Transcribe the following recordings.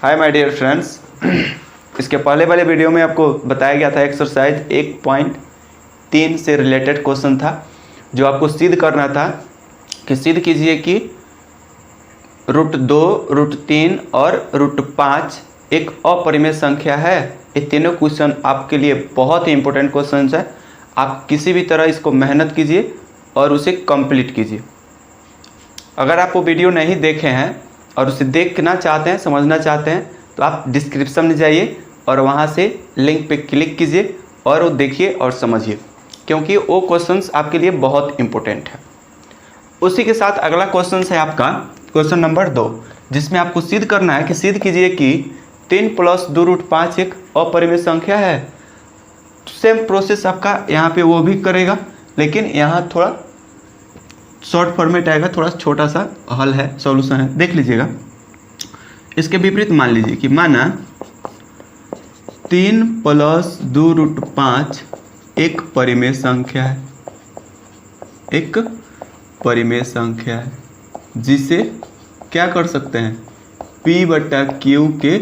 Hi my dear friends. इसके पहले वाले वीडियो में आपको बताया गया था एक्सरसाइज 1.3 से रिलेटेड क्वेश्चन था, जो आपको सिद्ध करना था कि सिद्ध कीजिए कि √2, √3 और √5 एक अपरिमेय संख्या है। ये तीनों क्वेश्चन आपके लिए बहुत ही इंपॉर्टेंट क्वेश्चन है। आप किसी भी तरह इसको मेहनत कीजिए और उसे कंप्लीट कीजिए। अगर आप वो वीडियो नहीं देखे हैं और उसे देखना चाहते हैं, समझना चाहते हैं, तो आप डिस्क्रिप्शन में जाइए और वहाँ से लिंक पे क्लिक कीजिए और वो देखिए और समझिए, क्योंकि वो क्वेश्चंस आपके लिए बहुत इंपॉर्टेंट है। उसी के साथ अगला क्वेश्चन है आपका क्वेश्चन नंबर 2, जिसमें आपको सिद्ध करना है कि सिद्ध कीजिए कि 3 + 2√5 एक अपरिमेय संख्या है। सेम प्रोसेस आपका यहाँ पे वो भी करेगा, लेकिन यहाँ थोड़ा शॉर्ट फॉर्मेट आएगा, थोड़ा छोटा सा हल है, सॉल्यूशन है, देख लीजिएगा। इसके विपरीत मान लीजिए कि माना 3 + 2√5 एक परिमेय संख्या है, एक परिमेय संख्या है, जिसे क्या कर सकते हैं, P/Q के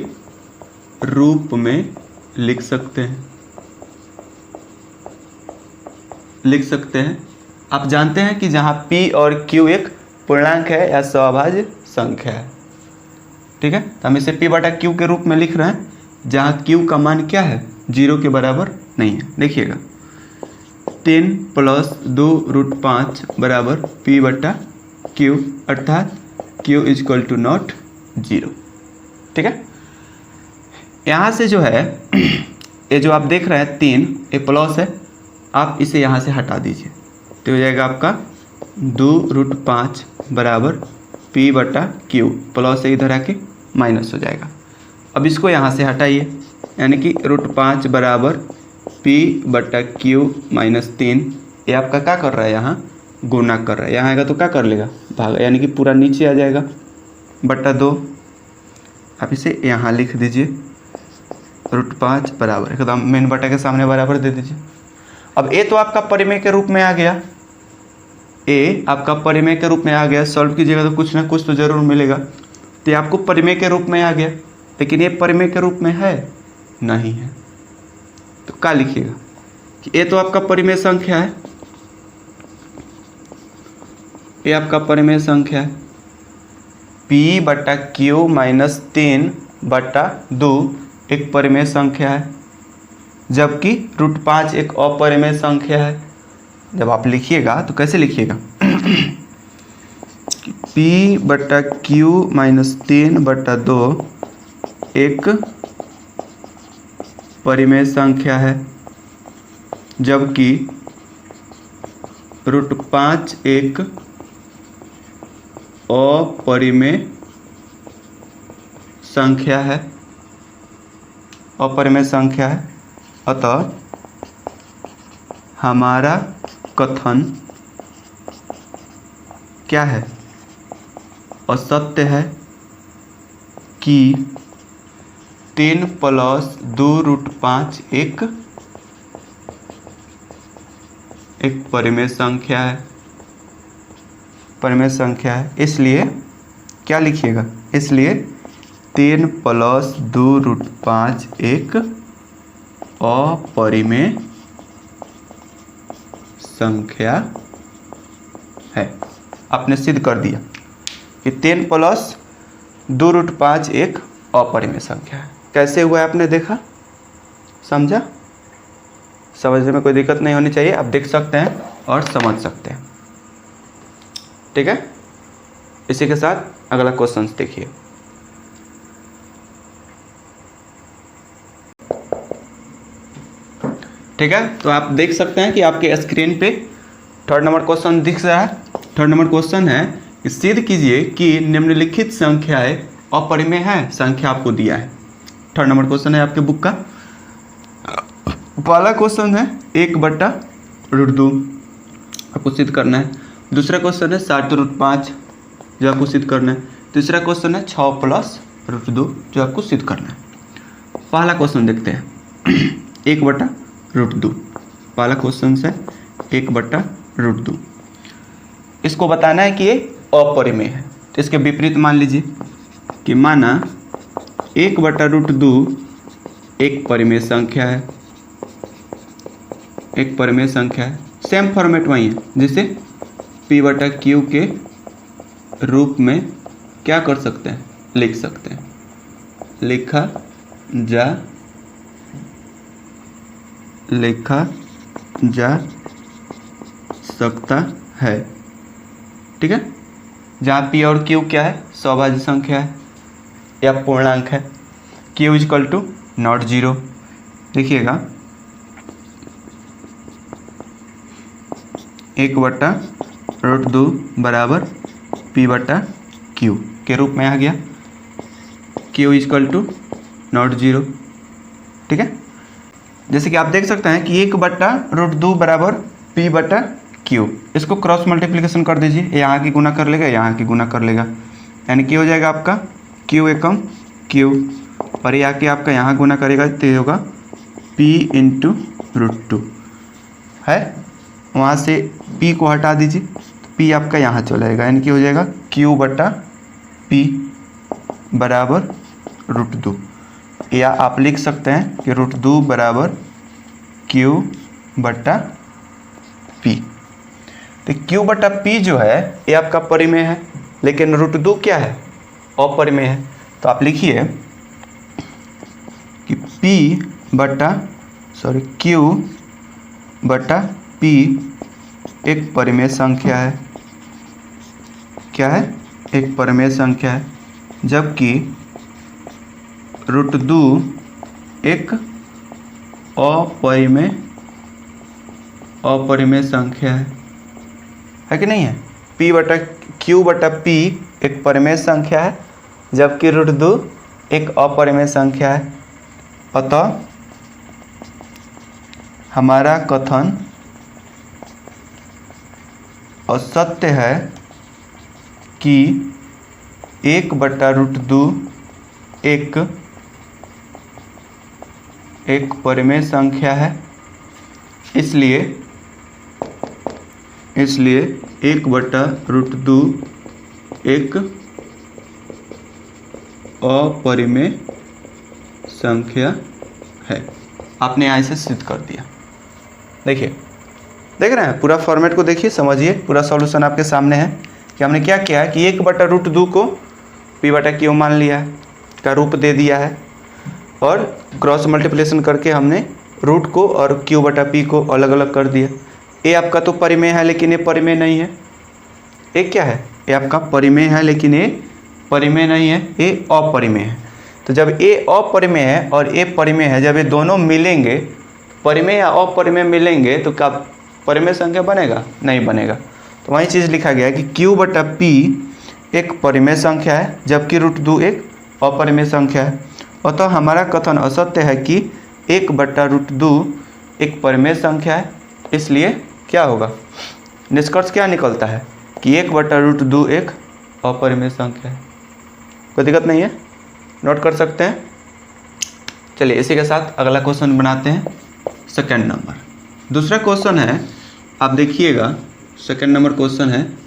रूप में लिख सकते हैं। आप जानते हैं कि जहाँ P और Q एक पूर्णांक है या सहभाज्य संख्या है, ठीक है। तो हम इसे P/Q के रूप में लिख रहे हैं, जहाँ Q का मान क्या है, 0 के बराबर नहीं है। देखिएगा 3 + 2√5 = P/Q, अर्थात Q = नॉट 0, ठीक है। यहाँ से जो है ये जो आप देख रहे हैं 3, ये प्लस है, आप इसे यहाँ से हटा दीजिए तो हो जाएगा आपका 2√5 = P/Q, प्लस से इधर आके माइनस हो जाएगा। अब इसको यहाँ से हटाइए, यानी कि √5 = P/Q - 3। ये आपका क्या कर रहा है, यहाँ गुणा कर रहा है। यहाँ आएगा तो क्या कर लेगा, भाग, यानी कि पूरा नीचे आ जाएगा /2। आप इसे यहाँ लिख दीजिए, √5 बराबर एकदम मेन बटा के सामने बराबर दे दीजिए। अब ए तो आपका परिमेय के रूप में आ गया, ए आपका परिमेय के रूप में आ गया। सॉल्व कीजिएगा तो कुछ ना कुछ तो जरूर मिलेगा। तो ये आपको परिमेय के रूप में आ गया, लेकिन ये परिमेय के रूप में है नहीं है, तो क्या लिखिएगा कि ए तो आपका परिमेय संख्या है, ये आपका परिमेय संख्या है। P/Q - 3/2 एक परिमेय संख्या है, जबकि √5 एक अपरिमेय संख्या है। जब आप लिखिएगा तो कैसे लिखिएगा P/Q - 3/2 एक परिमेय संख्या है, जबकि √5 एक अपरिमेय संख्या है, अपरिमेय संख्या है। अतः हमारा कथन क्या है, असत्य है कि 3 + 2√5 एक परिमेय संख्या है, परिमेय संख्या है। इसलिए क्या लिखिएगा, इसलिए 3 + 2√5 एक अपरिमेय संख्या है। आपने सिद्ध कर दिया कि 3 + 2√5 एक अपरिमेय संख्या है। कैसे हुआ है आपने देखा, समझा? समझने में कोई दिक्कत नहीं होनी चाहिए, आप देख सकते हैं और समझ सकते हैं, ठीक है। इसी के साथ अगला क्वेश्चन देखिए। ठीक है, तो आप देख सकते हैं कि आपके स्क्रीन पे 3rd नंबर क्वेश्चन दिख रहा है। 3rd नंबर क्वेश्चन है कि सिद्ध कीजिए कि निम्नलिखित संख्याएं अपरिमेय है। संख्या आपको दिया है, 3rd नंबर क्वेश्चन है आपके बुक का। पहला क्वेश्चन है 1/√2, आपको सिद्ध करना है। दूसरा क्वेश्चन है 7√5, जो आपको सिद्ध करना है। तीसरा क्वेश्चन है 6 + √2, जो आपको सिद्ध करना है। पहला क्वेश्चन देखते हैं 1/√2। पहला क्वेश्चन है 1/√2। इसको बताना है कि ये अपरिमेय है। तो इसके विपरीत मान लीजिए कि माना 1/√2 एक परिमेय संख्या है, एक परिमेय संख्या है। सेम फॉर्मेट वही है जिसे p/q के रूप में क्या कर सकते हैं, लिख सकते हैं, लिखा जा सकता है। ठीक है, जहाँ p और q क्या है, सौभाज्य संख्या है या पूर्णांक है। q = नॉट जीरो, देखिएगा 1/√2 बराबर p/q के रूप में आ गया। q = not zero. ठीक है, जैसे कि आप देख सकते हैं कि 1/√2 बराबर p/q, इसको क्रॉस मल्टीप्लिकेशन कर दीजिए, यहाँ की गुना कर लेगा, यहाँ की गुना कर लेगा, यानी कि हो जाएगा आपका q एकम q, और ये आके आपका यहाँ गुना करेगा तो ये होगा p/√2 है। वहाँ से p को हटा दीजिए, p आपका यहाँ चला जाएगा, यानी कि हो जाएगा q/p बराबर √2, या आप लिख सकते हैं कि √2 बराबर q/p। तो q/p जो है ये आपका परिमेय है, लेकिन √2 क्या है, अपरिमेय है। तो आप लिखिए कि q/p एक परिमेय संख्या है। क्या है, एक परिमेय संख्या है, जबकि √2 एक अपरिमेय संख्या है कि नहीं है। q/p एक परिमेय संख्या है, जबकि √2 एक अपरिमेय संख्या है। अतः हमारा कथन असत्य है कि 1/√2 एक परिमेय संख्या है, इसलिए 1/√2 एक अपरिमेय संख्या है। आपने यहाँ इसे सिद्ध कर दिया। देखिए, देख रहे हैं पूरा फॉर्मेट को, देखिए समझिए, पूरा सॉल्यूशन आपके सामने है कि हमने क्या किया है कि 1/√2 को p/q मान लिया है, का रूप दे दिया है, और क्रॉस मल्टीप्लिकेशन करके हमने रूट को और q/p को अलग अलग कर दिया। ये आपका तो परिमेय है, लेकिन ये परिमेय नहीं है। ये क्या है, ये आपका परिमेय है, लेकिन ये परिमेय नहीं है, ये अपरिमेय है। तो जब ये अपरिमेय है और ये परिमेय है, जब ये दोनों मिलेंगे, परिमेय या अपरिमेय मिलेंगे, तो क्या परिमेय संख्या बनेगा, नहीं बनेगा। तो वही चीज़ लिखा गया है कि q/p एक परिमेय संख्या है, जबकि √2 एक अपरिमेय संख्या है। अतः हमारा कथन असत्य है कि 1/√2 एक परिमेय संख्या है, इसलिए क्या होगा, निष्कर्ष क्या निकलता है कि 1/√2 एक अपरिमेय संख्या है। कोई दिक्कत नहीं है, नोट कर सकते हैं। चलिए इसी के साथ अगला क्वेश्चन बनाते हैं, सेकंड नंबर। दूसरा क्वेश्चन है, आप देखिएगा, सेकंड नंबर क्वेश्चन है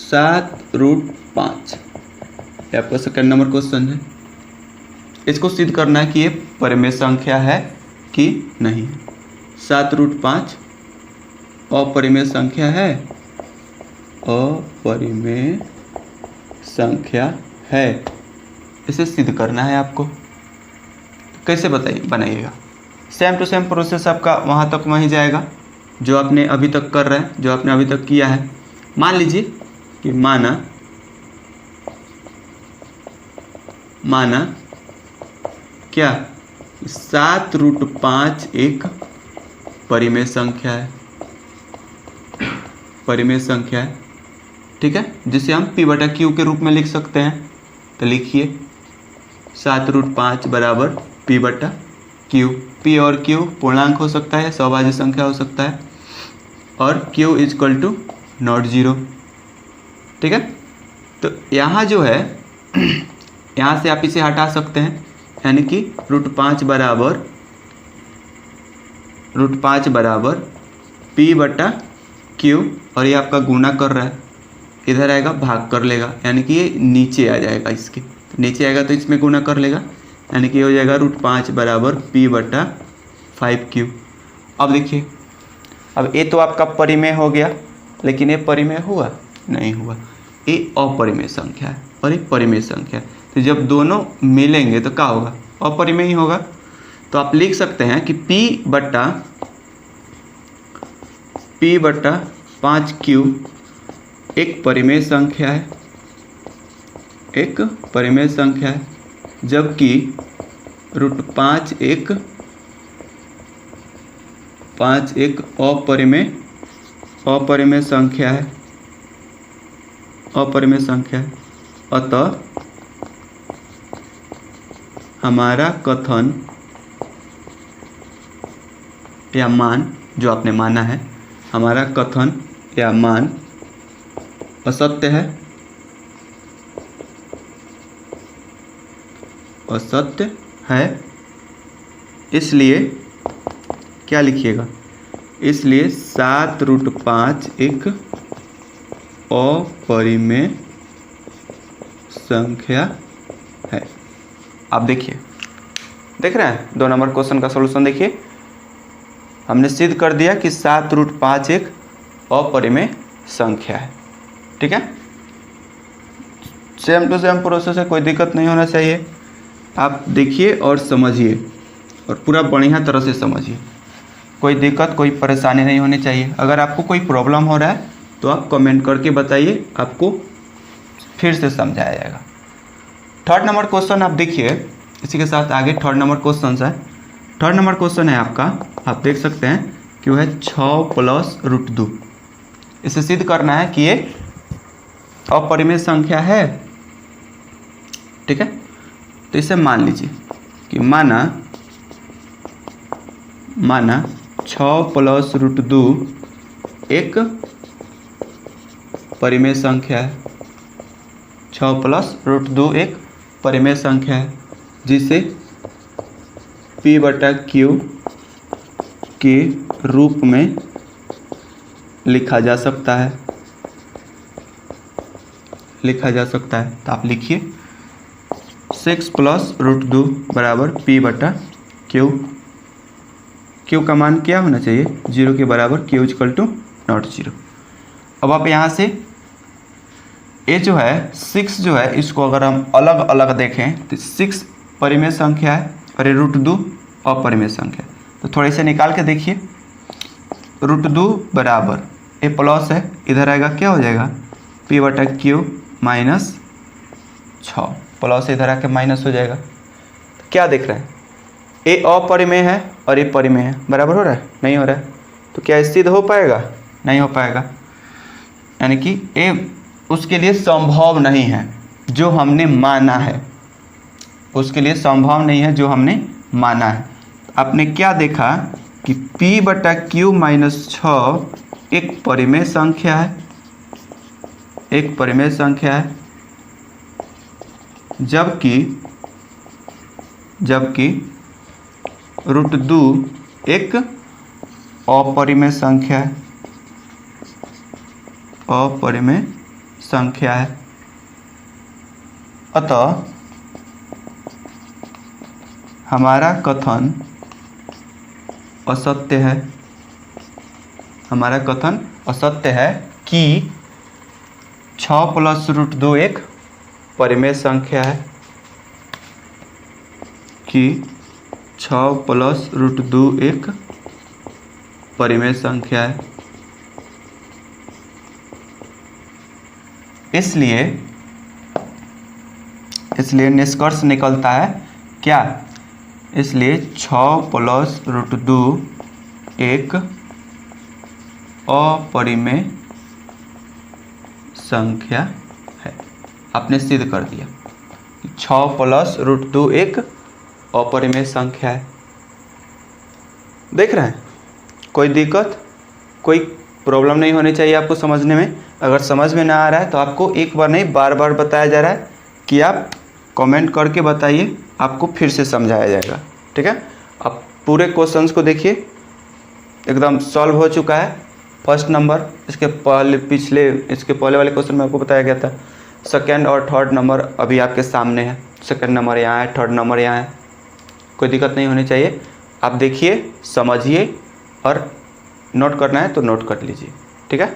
7√5, ये आपका सेकंड नंबर क्वेश्चन है। इसको सिद्ध करना है कि ये परिमेय संख्या है कि नहीं। 7√5 अपरिमेय संख्या है, अपरिमेय संख्या है, इसे सिद्ध करना है आपको। कैसे बनाइएगा, सेम टू सेम प्रोसेस आपका वहाँ तक वहीं जाएगा जो आपने अभी तक कर रहे हैं, जो आपने अभी तक किया है। मान लीजिए कि माना क्या, 7√5 एक परिमेय संख्या है, परिमेय संख्या है, ठीक है, जिसे हम p/q के रूप में लिख सकते हैं। तो लिखिए 7√5 बराबर p/q। p और q पूर्णांक हो सकता है, सौभाज्य संख्या हो सकता है, और q = नॉट जीरो। ठीक है, तो यहाँ जो है, यहाँ से आप इसे हटा सकते हैं, यानी कि √5 बराबर p/q, और ये आपका गुना कर रहा है, इधर आएगा भाग कर लेगा, यानी कि ये नीचे आ जाएगा, इसके तो नीचे आएगा तो इसमें गुना कर लेगा, यानी कि हो जाएगा √5 बराबर P/5Q। अब देखिए, अब ये तो आपका परिमेय हो गया, लेकिन ये परिमेय हुआ नहीं हुआ, ये अपरिमेय संख्या है और ये परिमेय संख्या है। तो जब दोनों मिलेंगे तो क्या होगा, अपरिमेय ही होगा। तो आप लिख सकते हैं कि P/5Q एक परिमेय संख्या है, एक परिमेय संख्या है, जबकि √5 एक अपरिमेय संख्या है, अपरिमेय संख्या है। अतः हमारा कथन या मान, जो आपने माना है, हमारा कथन या मान असत्य है, असत्य है। इसलिए क्या लिखिएगा, इसलिए 7√5 एक अपरिमेय संख्या है। आप देखिए, देख रहे हैं 2 नंबर क्वेश्चन का सॉल्यूशन। देखिए, हमने सिद्ध कर दिया कि 7√5 एक अपरिमेय संख्या है। ठीक है, सेम टू सेम प्रोसेस है, कोई दिक्कत नहीं होना चाहिए। आप देखिए और समझिए, और पूरा बढ़िया तरह से समझिए, कोई दिक्कत कोई परेशानी नहीं होनी चाहिए। अगर आपको कोई प्रॉब्लम हो रहा है तो आप कमेंट करके बताइए, आपको फिर से समझाया जाएगा। 3rd नंबर क्वेश्चन आप देखिए, इसी के साथ आगे 3rd नंबर क्वेश्चन है। 3rd नंबर क्वेश्चन है आपका, आप देख सकते हैं कि वह है 6 + √2। इसे सिद्ध करना है कि ये अपरिमेय संख्या है। ठीक है, तो इसे मान लीजिए कि माना 6 + √2 एक परिमेय संख्या है, 6 + √2 एक परिमेय संख्या है, जिसे P/Q के रूप में लिखा जा सकता है, तो आप लिखिए 6 + √2 बराबर P/Q। Q का मान क्या होना चाहिए, 0 के बराबर, Q = ≠0। अब आप यहाँ से ये जो है 6 जो है, इसको अगर हम अलग अलग देखें तो 6 परिमेय संख्या है और ये √2 अपरिमेय संख्या है। तो थोड़े से निकाल के देखिए, √2 बराबर, ये प्लस है, इधर आएगा क्या हो जाएगा, P/Q -6, प्लस इधर आके माइनस हो जाएगा। तो क्या देख रहे हैं, ये अपरिमेय है और ये परिमेय है, बराबर हो रहा है, नहीं हो रहा है। तो क्या सिद्ध हो पाएगा, नहीं हो पाएगा, यानी कि ये उसके लिए संभव नहीं है जो हमने माना है, उसके लिए संभव नहीं है जो हमने माना है। आपने क्या देखा कि P/Q -6 एक परिमेय संख्या है, एक परिमेय संख्या है, जबकि √2 एक अपरिमेय संख्या है, अपरिमेय संख्या है। अतः हमारा कथन असत्य है, हमारा कथन असत्य है कि 6 + √2 एक परिमेय संख्या है, कि 6 + √2 एक परिमेय संख्या है। इसलिए निष्कर्ष निकलता है क्या, इसलिए 6 + √2 एक अपरिमेय संख्या है। आपने सिद्ध कर दिया कि 6 + √2 एक अपरिमेय संख्या है। देख रहे हैं, कोई दिक्कत कोई प्रॉब्लम नहीं होनी चाहिए आपको समझने में। अगर समझ में ना आ रहा है तो आपको एक बार नहीं बार बार बताया जा रहा है कि आप कमेंट करके बताइए, आपको फिर से समझाया जाएगा। ठीक है, आप पूरे क्वेश्चंस को देखिए, एकदम सॉल्व हो चुका है, फर्स्ट नंबर, इसके पहले वाले क्वेश्चन में आपको बताया गया था। सेकंड और थर्ड नंबर अभी आपके सामने है, सेकंड नंबर यहाँ है, थर्ड नंबर यहाँ है, कोई दिक्कत नहीं होनी चाहिए। आप देखिए, समझिए और नोट करना है तो नोट कर लीजिए, ठीक है।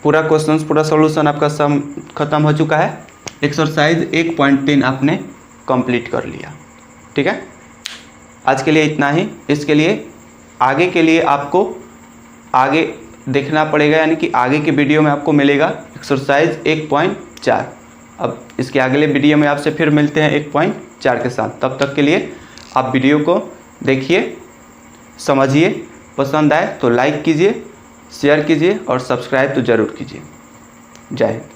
पूरा क्वेश्चन, पूरा सॉल्यूशन आपका सम खत्म हो चुका है। एक्सरसाइज 1.10 आपने कंप्लीट कर लिया, ठीक है। आज के लिए इतना ही। इसके लिए आगे के लिए आपको आगे देखना पड़ेगा, यानी कि आगे के वीडियो में आपको मिलेगा एक्सरसाइज 1.4। अब इसके अगले वीडियो में आपसे फिर मिलते हैं 1.4 के साथ। तब तक के लिए आप वीडियो को देखिए, समझिए, पसंद आए तो लाइक कीजिए, शेयर कीजिए और सब्सक्राइब तो ज़रूर कीजिए। जय हिंद।